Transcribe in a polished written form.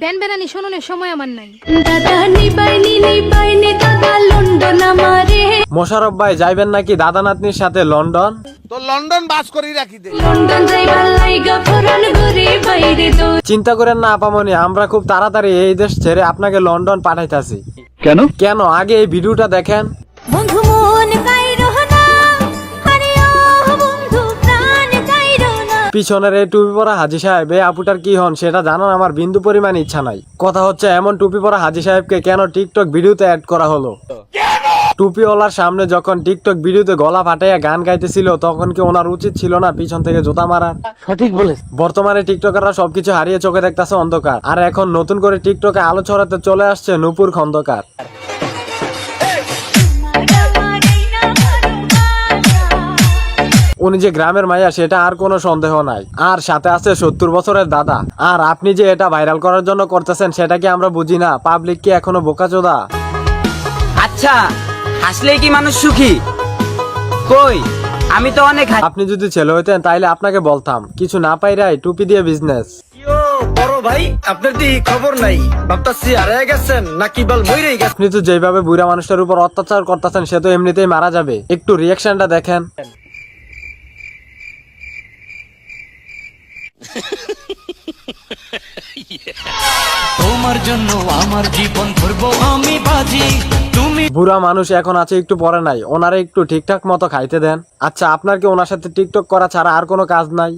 Ban বেরানি শোনানোর সময় আমার নাই। মোশাররফ ভাই যাইবেন নাকি দাদা নাতনির সাথে লন্ডন? তো লন্ডন বাস করি রাখি দে। চিন্তা করেন না আপামনি, আমরা খুব তাড়াতাড়ি এই দেশ ছেড়ে আপনাকে লন্ডন পাঠাইতাছি। কেন? কেন, আগে এই ভিডিওটা দেখেন। পিছনের এই টুপি পরা হাজি সাহেব, এই আপুটার কি হন সেটা জানার আমার বিন্দু পরিমাণ ইচ্ছা নাই। কথা হচ্ছে এমন টুপি পরা হাজি সাহেবকে কেন টিকটক ভিডিওতে অ্যাড করা হলো? টুপিওয়ালার সামনে যখন টিকটক ভিডিওতে গলা ফাটাইয়া গান গাইতেছিল তখন কি ওনার উচিত ছিল না পিছন থেকে জুতা মারার? সঠিক বলে। বর্তমানে টিকটকাররা সবকিছু হারিয়ে চোখে দেখতেছে অন্ধকার, আর এখন নতুন করে টিকটকে আলো ছড়াতে চলে আসছে নূপুর খন্দকার। উনি যে গ্রামের মাইয়া সেটা আর কোনো সন্দেহ নাই, আর সাথে আছে 70 বছরের দাদা। আর আপনি যে এটা ভাইরাল করার জন্য করতেছেন সেটা কি আমরা বুঝি না? পাবলিক কি এখনো বোকাচোদা? আচ্ছা, হাসলেই কি মানুষ সুখী? কই, আমি তো অনেক আপনি যদি ছেলে হইতেন তাইলে আপনাকে বলতাম কিছু না পাইরাই টুপি দিয়ে বিজনেস। বড় ভাই, আপনার কি খবর নাই? ভাবতাছি হারিয়ে গেছেন নাকি বল মইরেই গেছেন। আপনি তো যেভাবে বুড়া মানুষটার উপর অত্যাচার করতেছেন সে তো এমনিতেই মারা যাবে। একটু রিয়াকশনটা দেখেন। তোমার জন্য আমার জীবন ভরবো আমি বাজি। তুমি বুড়া মানুষ এখন আছে, একটু পরে নাই, ওনারে একটু ঠিকঠাক মতো খাইতে দেন। আচ্ছা, আপনার কি ওনার সাথে টিকটক করা ছাড়া আর কোনো কাজ নাই?